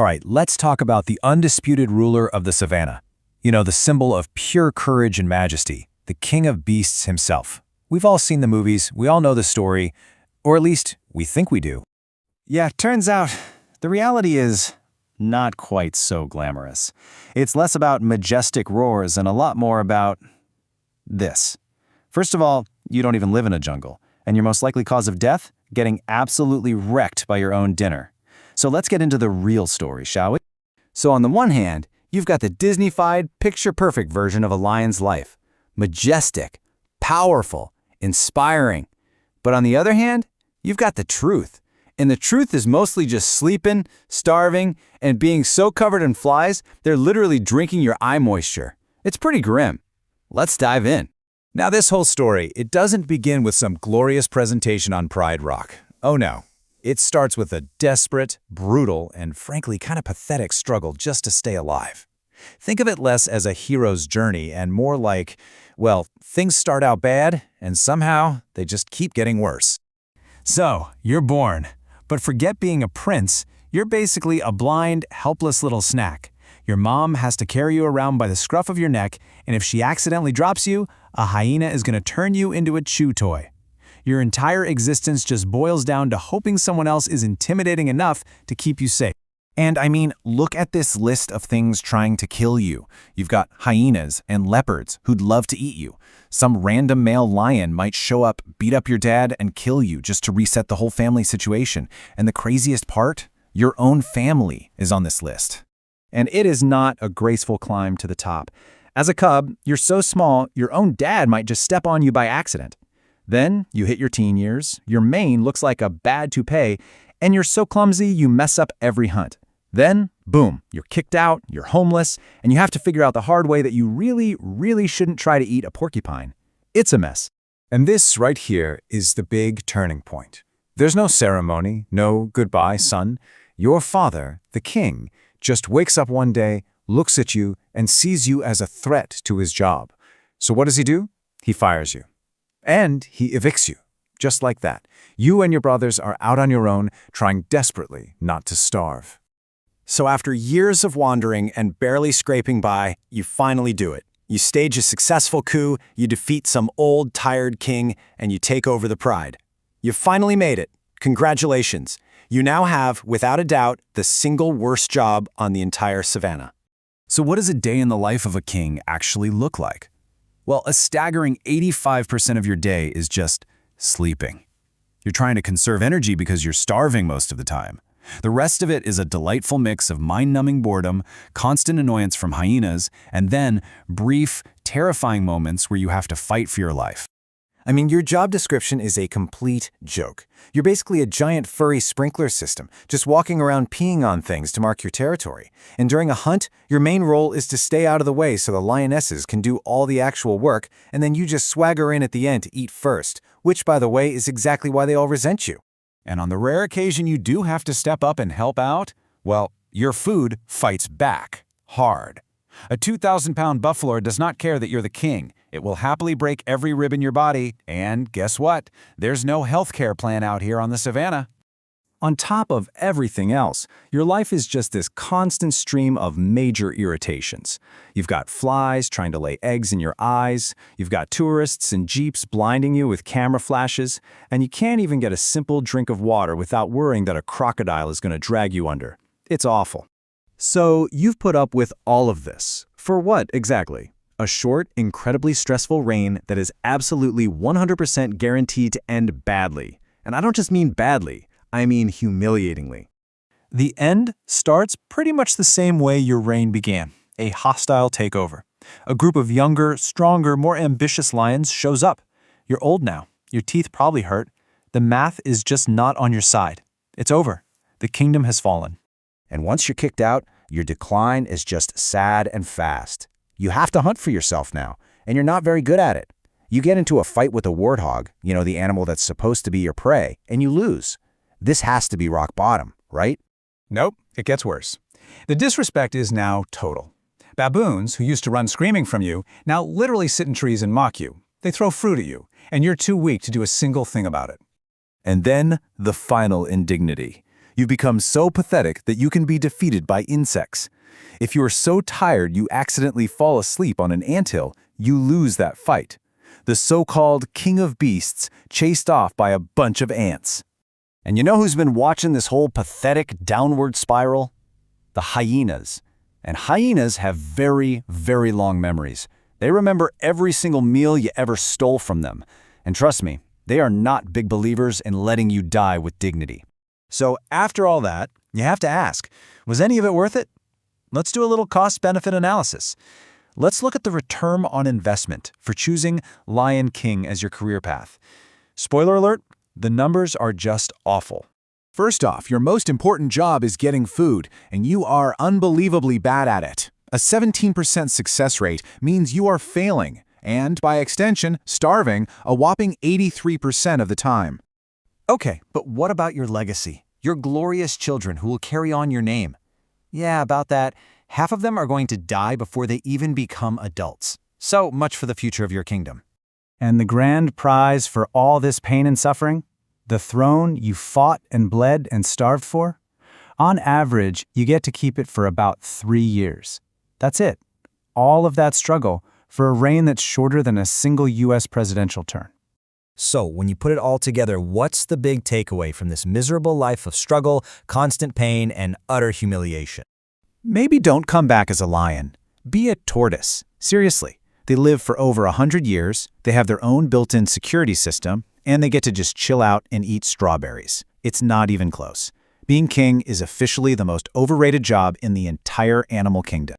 All right, let's talk about the undisputed ruler of the savannah. You know, the symbol of pure courage and majesty, the king of beasts himself. We've all seen the movies, we all know the story, or at least we think we do. Yeah, turns out the reality is not quite so glamorous. It's less about majestic roars and a lot more about this. First of all, you don't even live in a jungle, and your most likely cause of death? Getting absolutely wrecked by your own dinner. So let's get into the real story, shall we? So on the one hand, you've got the Disney-fied, picture-perfect version of a lion's life. Majestic, powerful, inspiring. But on the other hand, you've got the truth. And the truth is mostly just sleeping, starving, and being so covered in flies, they're literally drinking your eye moisture. It's pretty grim. Let's dive in. Now this whole story, it doesn't begin with some glorious presentation on Pride Rock. Oh no. It starts with a desperate, brutal, and frankly kind of pathetic struggle just to stay alive. Think of it less as a hero's journey and more like, well, things start out bad and somehow they just keep getting worse. So, you're born, but forget being a prince, you're basically a blind, helpless little snack. Your mom has to carry you around by the scruff of your neck, and if she accidentally drops you, a hyena is going to turn you into a chew toy. Your entire existence just boils down to hoping someone else is intimidating enough to keep you safe. And I mean, look at this list of things trying to kill you. You've got hyenas and leopards who'd love to eat you. Some random male lion might show up, beat up your dad, and kill you just to reset the whole family situation. And the craziest part? Your own family is on this list. And it is not a graceful climb to the top. As a cub, you're so small, your own dad might just step on you by accident. Then you hit your teen years, your mane looks like a bad toupee, and you're so clumsy you mess up every hunt. Then, boom, you're kicked out, you're homeless, and you have to figure out the hard way that you really shouldn't try to eat a porcupine. It's a mess. And this right here is the big turning point. There's no ceremony, no goodbye, son. Your father, the king, just wakes up one day, looks at you, and sees you as a threat to his job. So what does he do? He fires you. And he evicts you. Just like that. You and your brothers are out on your own, trying desperately not to starve. So after years of wandering and barely scraping by, you finally do it. You stage a successful coup, you defeat some old, tired king, and you take over the Pride. You've finally made it. Congratulations. You now have, without a doubt, the single worst job on the entire savannah. So what does a day in the life of a king actually look like? Well, a staggering 85% of your day is just sleeping. You're trying to conserve energy because you're starving most of the time. The rest of it is a delightful mix of mind-numbing boredom, constant annoyance from hyenas, and then brief, terrifying moments where you have to fight for your life. I mean, your job description is a complete joke. You're basically a giant furry sprinkler system, just walking around peeing on things to mark your territory. And during a hunt, your main role is to stay out of the way so the lionesses can do all the actual work, and then you just swagger in at the end to eat first, which, by the way, is exactly why they all resent you. And on the rare occasion you do have to step up and help out, well, your food fights back, hard. A 2,000-pound buffalo does not care that you're the king. It will happily break every rib in your body, and guess what? There's no healthcare plan out here on the savannah. On top of everything else, your life is just this constant stream of major irritations. You've got flies trying to lay eggs in your eyes, you've got tourists and jeeps blinding you with camera flashes, and you can't even get a simple drink of water without worrying that a crocodile is going to drag you under. It's awful. So you've put up with all of this. For what exactly? A short, incredibly stressful reign that is absolutely 100% guaranteed to end badly. And I don't just mean badly. I mean humiliatingly. The end starts pretty much the same way your reign began, a hostile takeover. A group of younger, stronger, more ambitious lions shows up. You're old now. Your teeth probably hurt. The math is just not on your side. It's over. The kingdom has fallen. And once you're kicked out, your decline is just sad and fast. You have to hunt for yourself now, and you're not very good at it. You get into a fight with a warthog, you know, the animal that's supposed to be your prey, and you lose. This has to be rock bottom, right? Nope, it gets worse. The disrespect is now total. Baboons, who used to run screaming from you, now literally sit in trees and mock you. They throw fruit at you, and you're too weak to do a single thing about it. And then the final indignity. You've become so pathetic that you can be defeated by insects. If you are so tired you accidentally fall asleep on an anthill, you lose that fight. The so-called king of beasts chased off by a bunch of ants. And you know who's been watching this whole pathetic downward spiral? The hyenas. And hyenas have very, very long memories. They remember every single meal you ever stole from them. And trust me, they are not big believers in letting you die with dignity. So after all that, you have to ask, was any of it worth it? Let's do a little cost-benefit analysis. Let's look at the return on investment for choosing Lion King as your career path. Spoiler alert, the numbers are just awful. First off, your most important job is getting food, and you are unbelievably bad at it. A 17% success rate means you are failing, and by extension, starving a whopping 83% of the time. Okay, but what about your legacy? Your glorious children who will carry on your name? Yeah, about that. Half of them are going to die before they even become adults. So much for the future of your kingdom. And the grand prize for all this pain and suffering? The throne you fought and bled and starved for? On average, you get to keep it for about 3 years. That's it. All of that struggle for a reign that's shorter than a single U.S. presidential term. So, when you put it all together, what's the big takeaway from this miserable life of struggle, constant pain, and utter humiliation? Maybe don't come back as a lion. Be a tortoise. Seriously. They live for over 100 years, they have their own built-in security system, and they get to just chill out and eat strawberries. It's not even close. Being king is officially the most overrated job in the entire animal kingdom.